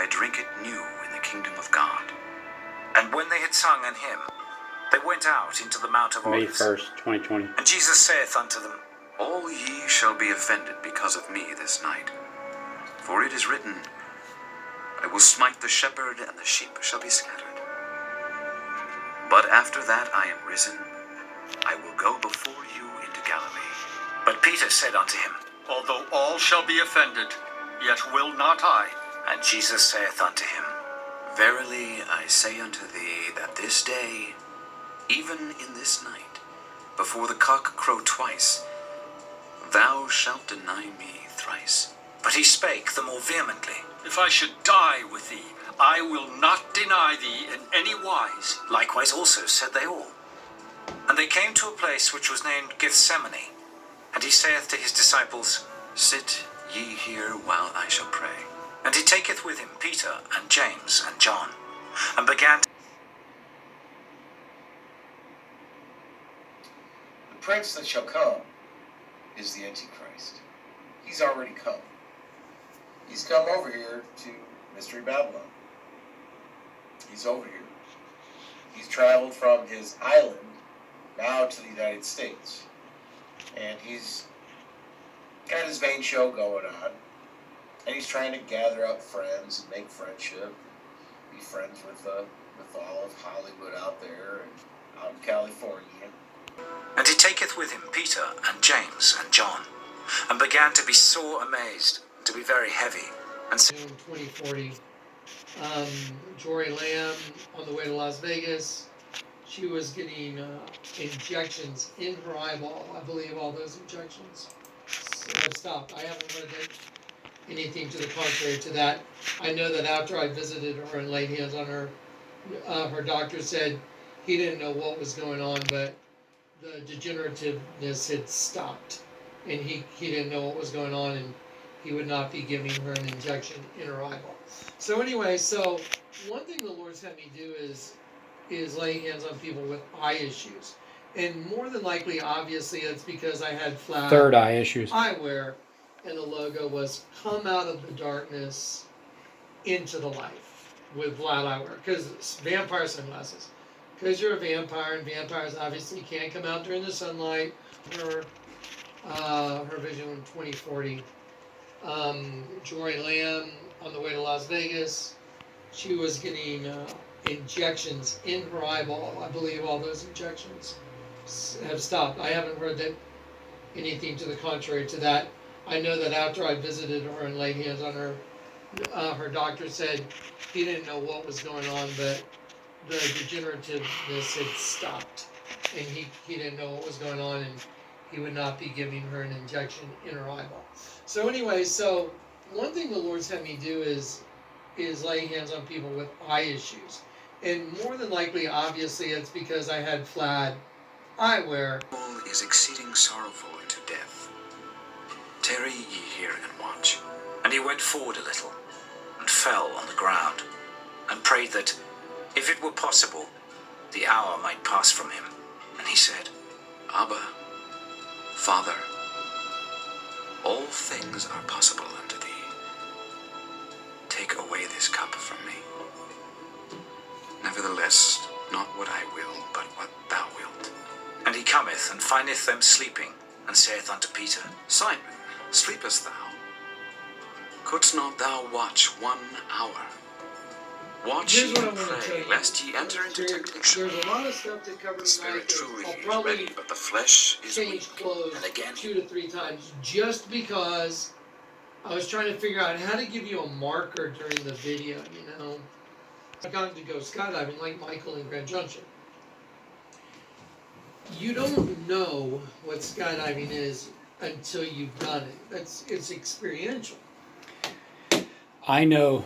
I drink it new in the kingdom of God. And when they had sung an hymn, they went out into the Mount of Olives. May 1st, 2020. And Jesus saith unto them, All ye shall be offended because of me this night. For it is written, I will smite the shepherd, and the sheep shall be scattered. But after that I am risen, I will go before you into Galilee. But Peter said unto him, Although all shall be offended, yet will not I. And Jesus saith unto him, Verily I say unto thee, that this day, even in this night, before the cock crow twice, thou shalt deny me thrice. But he spake the more vehemently, If I should die with thee, I will not deny thee in any wise. Likewise also said they all. And they came to a place which was named Gethsemane. And he saith to his disciples, Sit ye here while I shall pray. And he taketh with him Peter and James and John, and began to... The prince that shall come is the Antichrist. He's already come. He's come over here to Mystery Babylon. He's over here. He's traveled from his island now to the United States. And he's got his vain show going on. And he's trying to gather up friends and make friendship. Be friends with all of Hollywood out there and out in California. And he taketh with him Peter and James and John, and began to be sore amazed, and to be very heavy, and said, 2040. Jory Lamb on the way to Las Vegas. She was getting injections in her eyeball. I believe all those injections have stopped. I haven't heard anything to the contrary to that. I know that after I visited her and laid hands on her, her doctor said he didn't know what was going on, but the degenerativeness had stopped. And he didn't know what was going on, and he would not be giving her an injection in her eyeball. So anyway, one thing the Lord's had me do is lay hands on people with eye issues. And more than likely, obviously, it's because I had flat Third eye issues. eyewear, and the logo was come out of the darkness into the light with flat eyewear, because vampire sunglasses. Because you're a vampire, and vampires obviously can't come out during the sunlight. Her vision in 2040. Jory Lamb on the way to Las Vegas. She was getting injections in her eyeball. I believe all those injections have stopped. I haven't heard anything to the contrary to that. I know that after I visited her and laid hands on her, her doctor said he didn't know what was going on, but the degenerativeness had stopped. And he didn't know what was going on, and he would not be giving her an injection in her eyeball. So anyway, one thing the Lord's had me do is lay hands on people with eye issues. And more than likely, obviously, it's because I had flat eyewear. All is exceeding sorrowful unto death. Tarry ye here and watch. And he went forward a little, and fell on the ground, and prayed that, if it were possible, the hour might pass from him. And he said, Abba, Father, all things are possible unto thee. Take away this cup from me. Nevertheless, not what I will, but what thou wilt. And he cometh, and findeth them sleeping, and saith unto Peter, Simon, sleepest thou? Couldst not thou watch 1 hour? Watch ye and pray, lest ye enter into temptation. There's a lot of stuff to cover The spirit tonight. truly I'll is probably ready, but the flesh is change weak. clothes And again, 2 to 3 times, just because I was trying to figure out how to give you a marker during the video, I got to go skydiving like Michael in Grand Junction. You don't know what skydiving is until you've done it. It's experiential. I know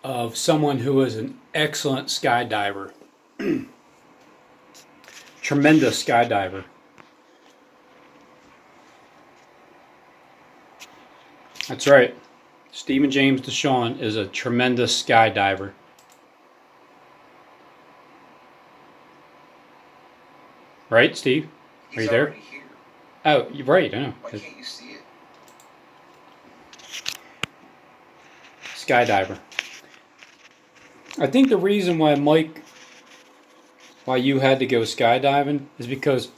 of someone who was an excellent skydiver. Tremendous skydiver. That's right. Stephen James Deshawn is a tremendous skydiver. Right, Steve? Are you there? Here. Oh, you're right, I know. Why can't you see it? skydiver. I think the reason why why you had to go skydiving is because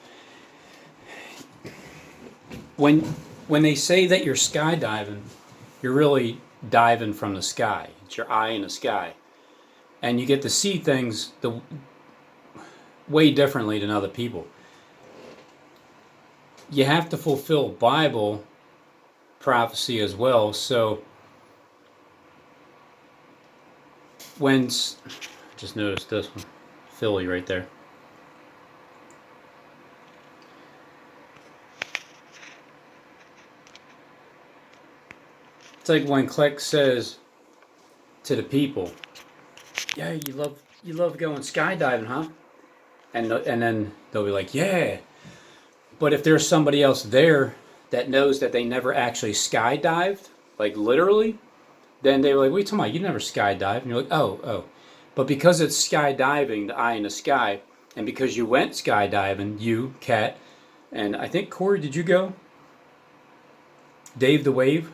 when they say that you're skydiving, you're really diving from the sky. It's your eye in the sky, and you get to see things way differently than other people. You have to fulfill Bible prophecy as well. So just noticed this one, Philly right there. It's like when Click says to the people, "Yeah, you love going skydiving, huh?" And then they'll be like, "Yeah." But if there's somebody else there that knows that they never actually skydived, like literally, then they're like, "What are you talking about? You never skydived." And you're like, "Oh." But because it's skydiving, the eye in the sky, and because you went skydiving, you, Kat, and I think Corey, did you go? Dave the Wave?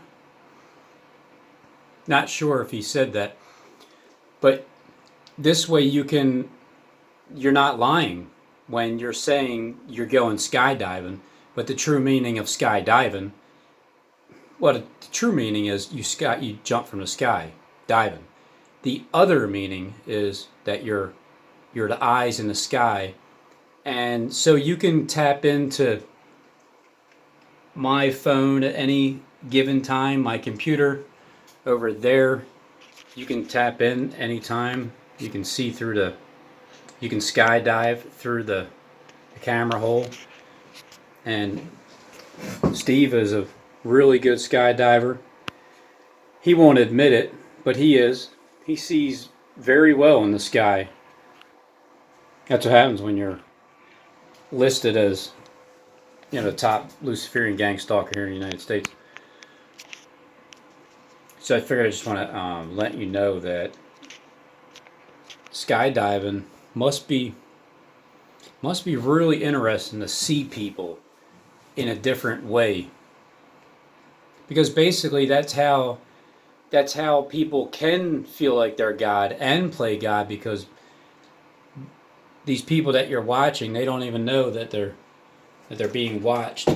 Not sure if he said that. But this way you're not lying when you're saying you're going skydiving. But the true meaning of skydiving, well, the true meaning is you jump from the sky, diving. The other meaning is that you're the eyes in the sky. And so you can tap into my phone at any given time, my computer over there. You can tap in anytime. You can see you can skydive through the camera hole. And Steve is a really good skydiver. He won't admit it, but he is. He sees very well in the sky. That's what happens when you're listed as, the top Luciferian gang stalker here in the United States. So I figured I just want to let you know that skydiving must be really interesting to see people in a different way, because basically that's how people can feel like they're God and play God, because these people that you're watching, they don't even know that they're being watched,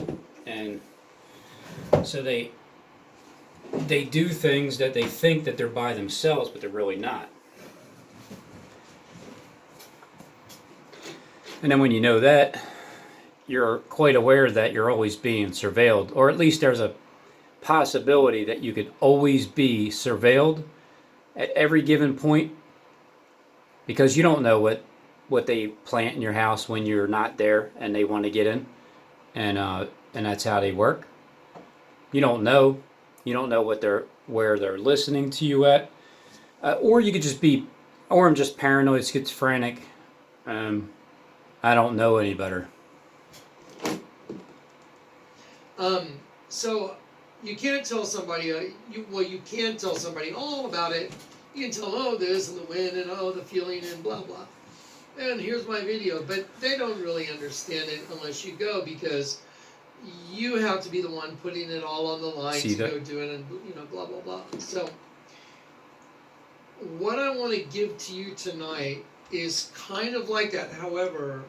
and so they do things that they think that they're by themselves, but they're really not. And then when you know that, you're quite aware that you're always being surveilled, or at least there's a possibility that you could always be surveilled at every given point, because you don't know what they plant in your house when you're not there and they want to get in, and that's how they work. You don't know where they're listening to you at, or you could just be, or I'm just paranoid, schizophrenic. I don't know any better. So you can't tell somebody, you can tell somebody all about it. You can tell, oh, this and the wind and oh, the feeling and blah, blah. And here's my video. But they don't really understand it unless you go, because you have to be the one putting it all on the line to go do it and, blah, blah, blah. So what I want to give to you tonight is kind of like that. However,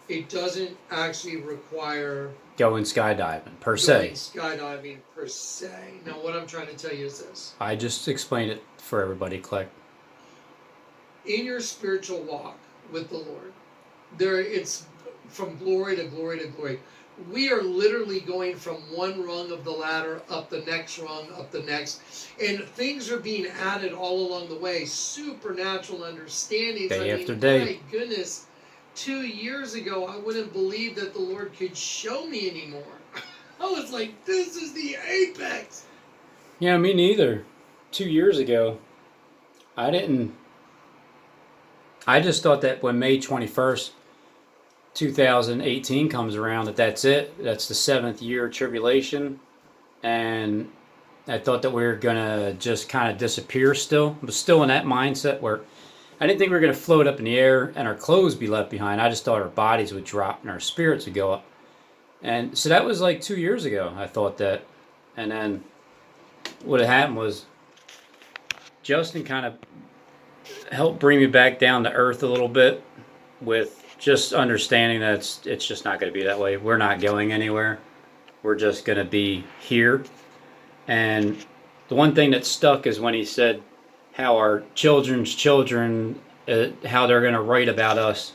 it doesn't actually require going skydiving per se. Now, what I'm trying to tell you is this. I just explained it for everybody, Click. In your spiritual walk with the Lord, it's from glory to glory to glory. We are literally going from one rung of the ladder up the next rung, up the next. And things are being added all along the way. Supernatural understandings. Day after day. My goodness. 2 years ago, I wouldn't believe that the Lord could show me anymore. I was like, this is the apex. Yeah, me neither. 2 years ago, I just thought that when May 21st, 2018 comes around, that's it. That's the 7th year tribulation. And I thought that we were going to just kind of disappear still. I was still in that mindset where I didn't think we were going to float up in the air and our clothes be left behind. I just thought our bodies would drop and our spirits would go up. And so that was like 2 years ago, I thought that. And then what had happened was Justin kind of helped bring me back down to earth a little bit with just understanding that it's just not going to be that way. We're not going anywhere. We're just going to be here. And the one thing that stuck is when he said how our children's children, how they're going to write about us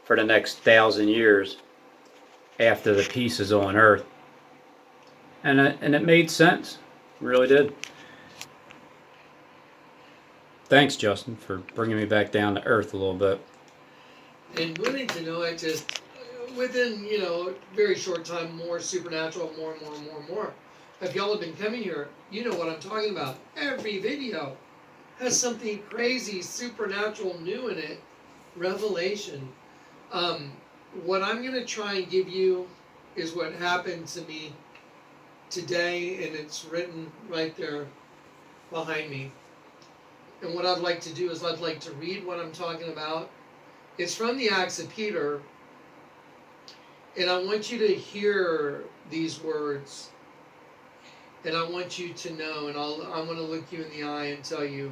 for the next 1,000 years after the peace is on earth. And it made sense. It really did. Thanks, Justin, for bringing me back down to earth a little bit. And willing to know it just within, a very short time, more supernatural, more and more and more and more. If y'all have been coming here, you know what I'm talking about. Every video has something crazy, supernatural, new in it. Revelation. What I'm going to try and give you is what happened to me today, and it's written right there behind me. And what I'd like to do is I'd like to read what I'm talking about. It's from the Acts of Peter, and I want you to hear these words, and I want you to know, and I'm going to look you in the eye and tell you,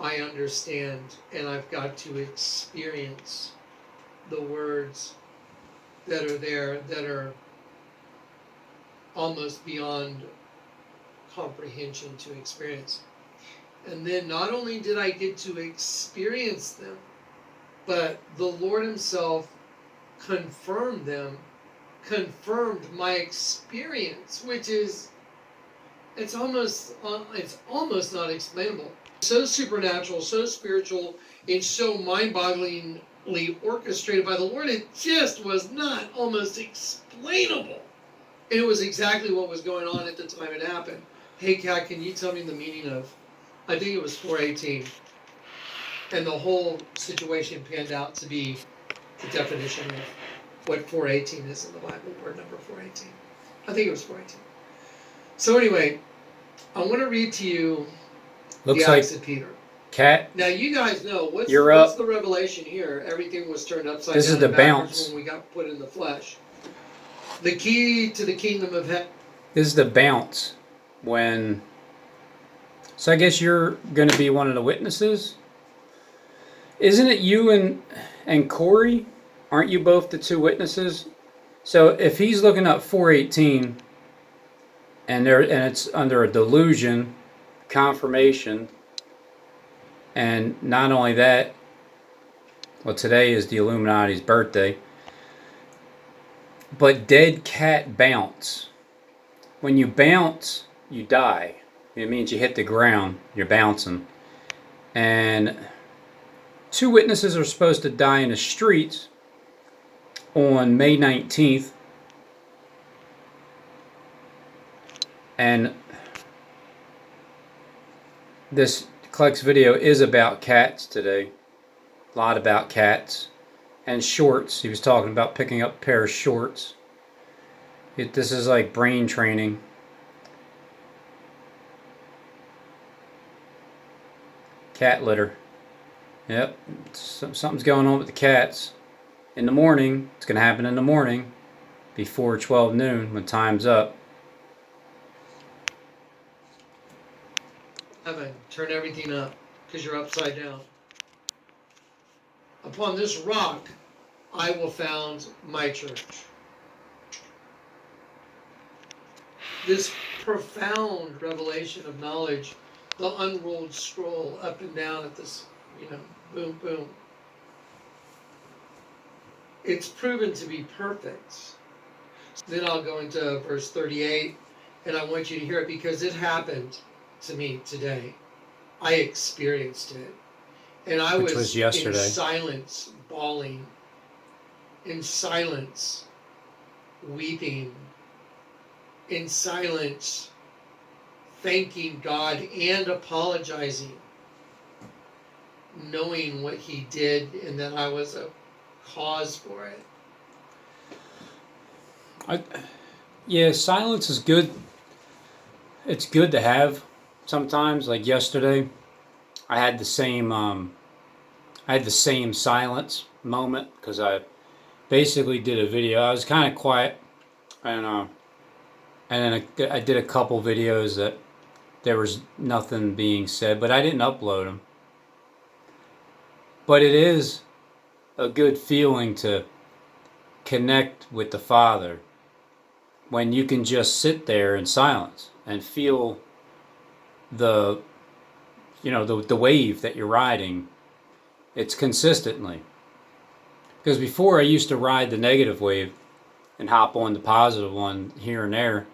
I understand, and I've got to experience the words that are there that are almost beyond comprehension to experience. And then not only did I get to experience them, but the Lord himself confirmed them, confirmed my experience, which is, it's almost not explainable. So supernatural, so spiritual, and so mind-bogglingly orchestrated by the Lord, it just was not almost explainable. And it was exactly what was going on at the time it happened. Hey, Kat, can you tell me the meaning of, I think it was 418. And the whole situation panned out to be the definition of what 418 is in the Bible, word number 418. I think it was 418. So anyway, I want to read to you Looks the like Acts of Peter. Cat. Now you guys know what's the revelation here. Everything was turned upside down. This is the bounce when we got put in the flesh. The key to the kingdom of heaven. This is the bounce when. So I guess you're going to be one of the witnesses. Isn't it you and Corey? Aren't you both the two witnesses? So if he's looking up 418 and it's under a delusion, confirmation, and not only that, well, today is the Illuminati's birthday, but dead cat bounce. When you bounce, you die. It means you hit the ground, you're bouncing. And 2 witnesses are supposed to die in the streets on May 19th. And this Kleck's video is about cats today. A lot about cats. And shorts. He was talking about picking up a pair of shorts. This is like brain training. Cat litter. Yep, something's going on with the cats. In the morning, it's going to happen in the morning before 12 noon when time's up. Heaven, turn everything up because you're upside down. Upon this rock, I will found my church. This profound revelation of knowledge, the unrolled scroll up and down at this, boom, boom. It's proven to be perfect. Then I'll go into verse 38, and I want you to hear it because it happened to me today. I experienced it. And I was yesterday. In silence, bawling, in silence, weeping, in silence, thanking God and apologizing, knowing what he did and that I was a cause for it. Yeah, silence is good. It's good to have sometimes. Like yesterday, I had the same silence moment because I basically did a video. I was kind of quiet, and then I did a couple videos that there was nothing being said, but I didn't upload them. But it is a good feeling to connect with the Father when you can just sit there in silence and feel the wave that you're riding. It's consistently. Because before I used to ride the negative wave and hop on the positive one here and there.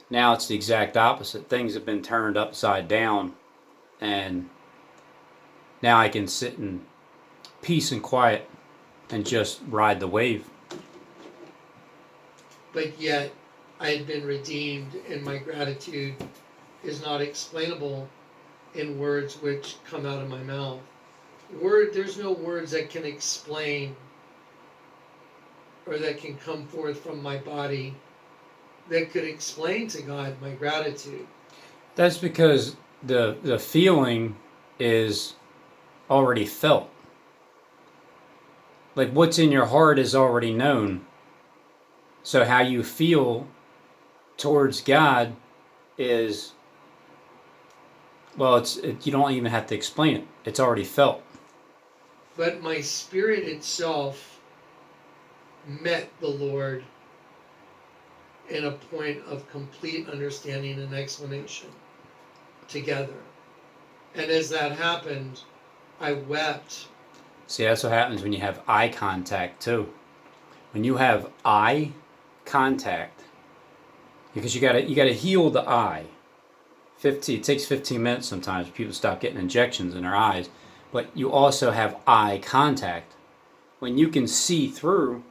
Now it's the exact opposite. Things have been turned upside down, and now I can sit in peace and quiet and just ride the wave. But yet, I had been redeemed, and my gratitude is not explainable in words which come out of my mouth. There's no words that can explain or that can come forth from my body that could explain to God my gratitude. That's because the feeling is already felt. Like what's in your heart is already known. So how you feel towards God is, well, you don't even have to explain it. It's already felt. But my spirit itself met the Lord in a point of complete understanding and explanation together. And as that happened, I wept. See, that's what happens when you have eye contact too. When you have eye contact, because you gotta heal the eye. It takes 15 minutes sometimes. People stop getting injections in their eyes. But you also have eye contact. When you can see through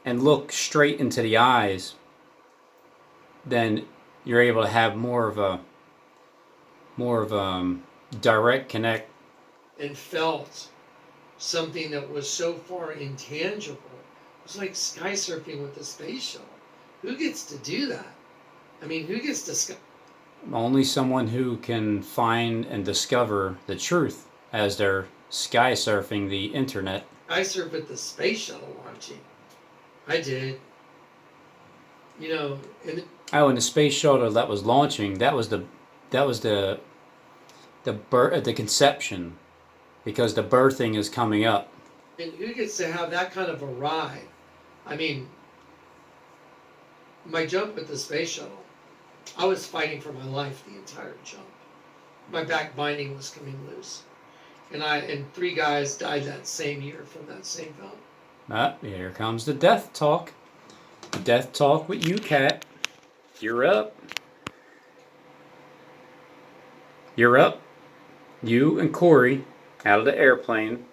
and look straight into the eyes, then you're able to have more of a direct connect. And felt something that was so far intangible. It was like sky surfing with a space shuttle. Who gets to do that? I mean, who gets to Only someone who can find and discover the truth as they're sky surfing the internet. I surf at the space shuttle launching. I did. You know, and the space shuttle that was launching, that was the conception, because the birthing is coming up. and who gets to have that kind of a ride? I mean, my jump with the space shuttle, I was fighting for my life the entire jump. My back binding was coming loose. And 3 guys died that same year from that same film. Here comes the death talk. Death talk with you, Kat. You're up. You're up. You and Corey out of the airplane.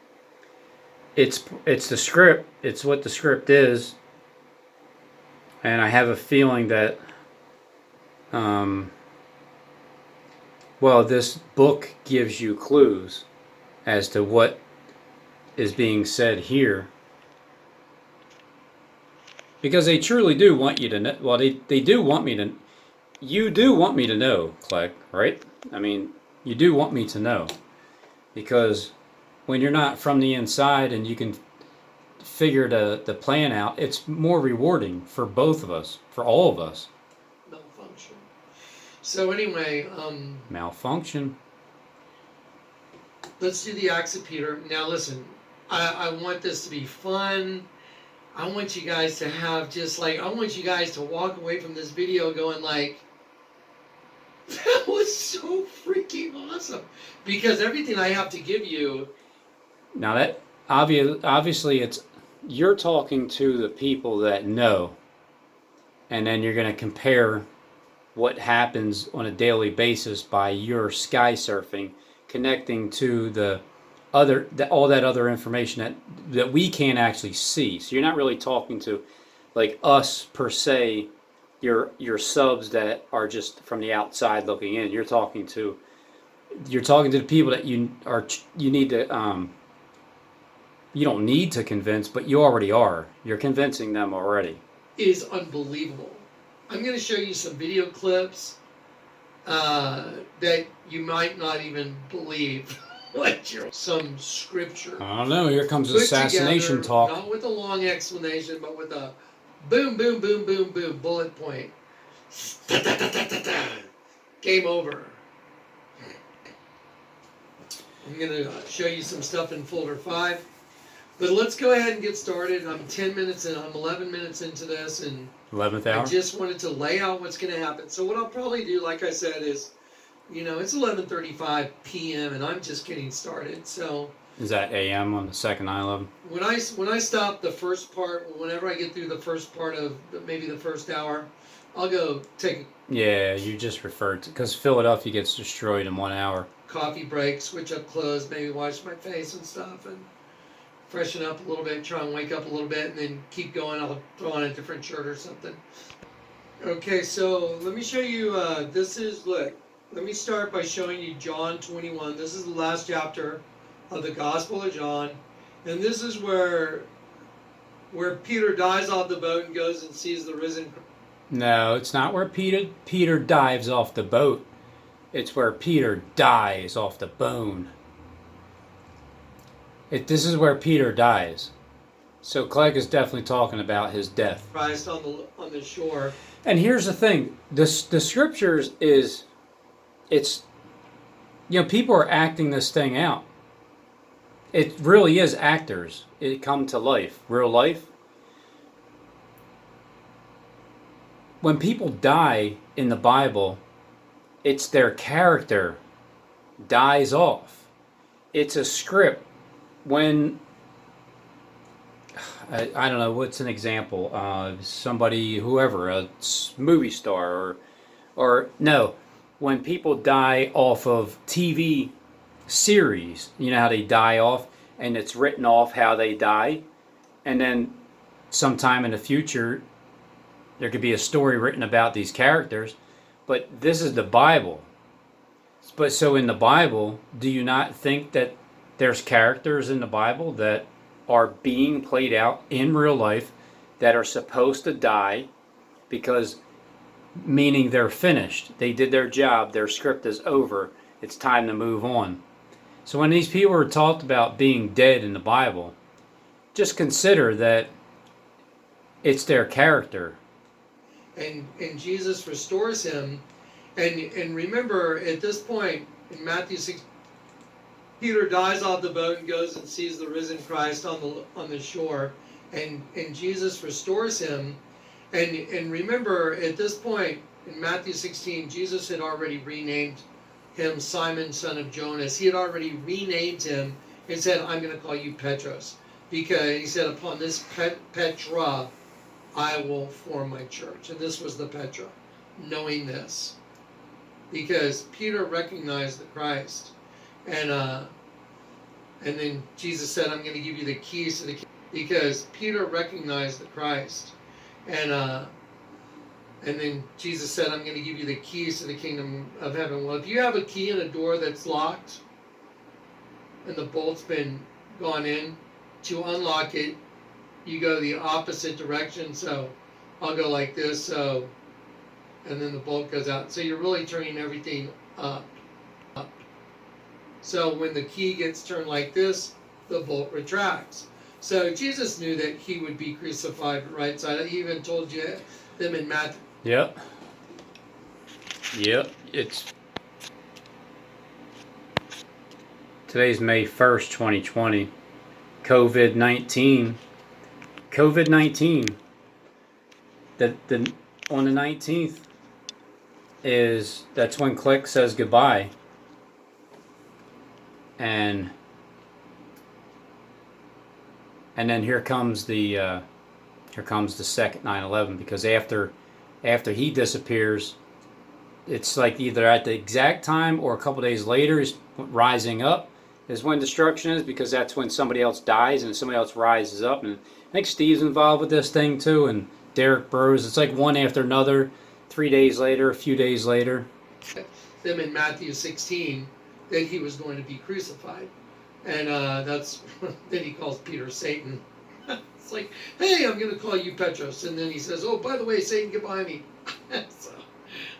It's the script. It's what the script is. And I have a feeling that this book gives you clues as to what is being said here. Because they truly do want you to know. Well, they do want me to. You do want me to know, Clegg, right? I mean, you do want me to know. Because when you're not from the inside and you can figure the plan out, it's more rewarding for both of us, for all of us. Malfunction. So anyway, Malfunction. let's do the Acts of Peter. Now listen, I want this to be fun. I want you guys to have I want you guys to walk away from this video going like, that was so freaking awesome. Because everything I have to give you. Now that obviously you're talking to the people that know, and then you're going to compare what happens on a daily basis by your sky surfing, connecting to all that other information that we can't actually see. So you're not really talking to like us per se, your subs that are just from the outside looking in. You're talking to the people that you need to you don't need to convince, but you already are. You're convincing them already. Is unbelievable. I'm going to show you some video clips that you might not even believe. Some scripture. I don't know. Here comes assassination together, talk. Not with a long explanation, but with a boom, boom, boom, boom, boom, bullet point. Game over. I'm going to show you some stuff in folder 5. But let's go ahead and get started. I'm 10 minutes in, I'm 11 minutes into this, and 11th hour? I just wanted to lay out what's going to happen. So what I'll probably do, like I said, is, it's 11:35 p.m. and I'm just getting started. So Is that AM on the second 9/11? when I stop the first part, whenever I get through the first part of maybe the first hour, I'll go take Yeah, you just referred to, because Philadelphia gets destroyed in 1 hour. a coffee break, switch up clothes, maybe wash my face and stuff, and freshen up a little bit, try and wake up a little bit, and then keep going. I'll throw on a different shirt or something. Okay, so let me show you, let me start by showing you John 21. This is the last chapter of the Gospel of John, and this is where Peter dives off the boat and goes and sees the risen Christ. No, it's not where Peter dives off the boat. It's where Peter dies off the bone. This is where Peter dies. So Clegg is definitely talking about his death. Christ on the shore. And here's the thing: the scriptures people are acting this thing out. It really is actors. It come to life, real life. When people die in the Bible, it's their character dies off. It's a script. When I don't know, what's an example? Somebody, whoever, a movie star, or no, when people die off of TV series, you know how they die off, and it's written off how they die, and then sometime in the future, there could be a story written about these characters, but this is the Bible. But so in the Bible, do you not think that there's characters in the Bible that are being played out in real life that are supposed to die because, meaning they're finished, they did their job, their script is over, it's time to move on. So when these people are talked about being dead in the Bible, just consider that it's their character. And Jesus restores him, and remember at this point in Matthew 6, Peter dies off the boat and goes and sees the risen Christ on the shore, and Jesus restores him, and remember at this point in Matthew 16, Jesus had already renamed him Simon, son of Jonas. He had already renamed him and said, "I'm going to call you Petros," because he said, "Upon this Petra I will form my church." And this was the Petra, knowing this, because Peter recognized the Christ, and then Jesus said, "I'm going to give you the keys to the kingdom," because Peter recognized the Christ, and then Jesus said, "I'm going to give you the keys to the kingdom of heaven." Well, if you have a key in a door that's locked, and the bolt's been gone in, to unlock it, you go the opposite direction. So I'll go like this, and then the bolt goes out. So you're really turning everything up. So when the key gets turned like this, the bolt retracts. So Jesus knew that he would be crucified right side. He even told you them in Matthew. Yep. Today's May 1st, 2020. COVID-19. On the 19th that's when Click says goodbye. And then here comes the second 9/11, because after he disappears, it's like either at the exact time or a couple days later is rising up is when destruction is, because that's when somebody else dies and somebody else rises up. And I think Steve's involved with this thing too, and Derek Burrows. It's like one after another, 3 days later, a few days later. Them in Matthew 16 that he was going to be crucified. And that's then he calls Peter Satan. It's like, "Hey, I'm going to call you Petros." And then he says, "Oh, by the way, Satan, get behind me." So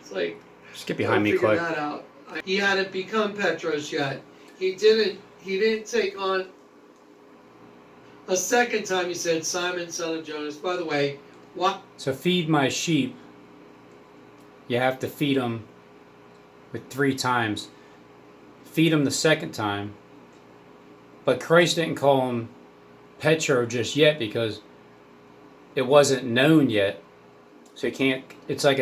it's like, just get behind me, Clay. That out. He hadn't become Petros yet. He didn't take on a second time. He said, "Simon, son of Jonas." By the way, what? So feed my sheep. You have to feed them with 3 times. Feed them the second time, But Christ didn't call him Petro just yet because it wasn't known yet. So you can't. It's like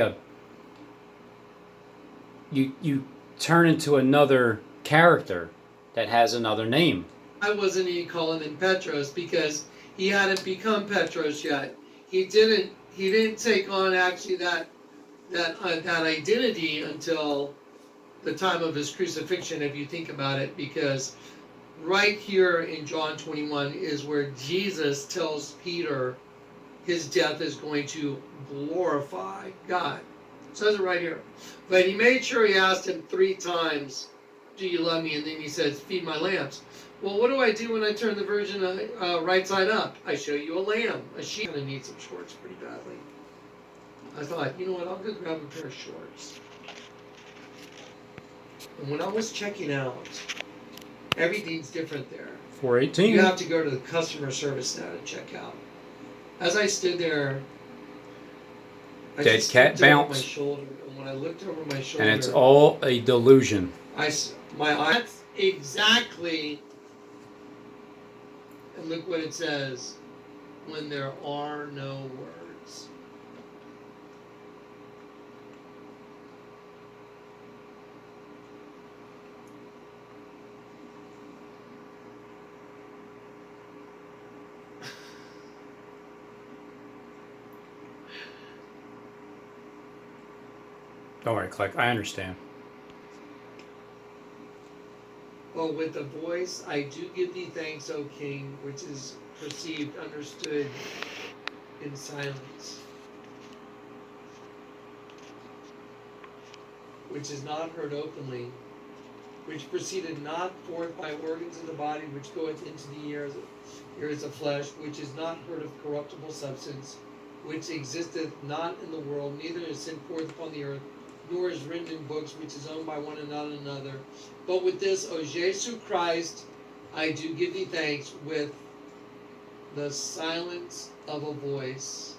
you turn into another character that has another name. I wasn't even calling him Petros because he hadn't become Petros yet. He didn't take on actually that identity until the time of his crucifixion, if you think about it, because right here in John 21 is where Jesus tells Peter his death is going to glorify God. It says it right here. But he made sure he asked him 3 times, do you love me? And then he says, feed my lambs. Well, what do I do when I turn the virgin right side up? I show you a lamb. A sheep. I'm going to need some shorts pretty badly. I thought, you know what, I'll go grab a pair of shorts. And when I was checking out, everything's different there. 418. You have to go to the customer service now to check out. As I stood there, I Dead just cat looked over my bounce. shoulder, and when I looked over my shoulder, And it's all a delusion. my eyes exactly, and look what it says, when there are no words. Don't worry, Click. I understand. Oh, with the voice, I do give thee thanks, O King, which is perceived, understood in silence, which is not heard openly, which proceeded not forth by organs of the body, which goeth into the ears of flesh, which is not heard of corruptible substance, which existeth not in the world, neither is sent forth upon the earth, nor is written in books, which is owned by one and not another. But with this, O Jesu Christ, I do give thee thanks with the silence of a voice.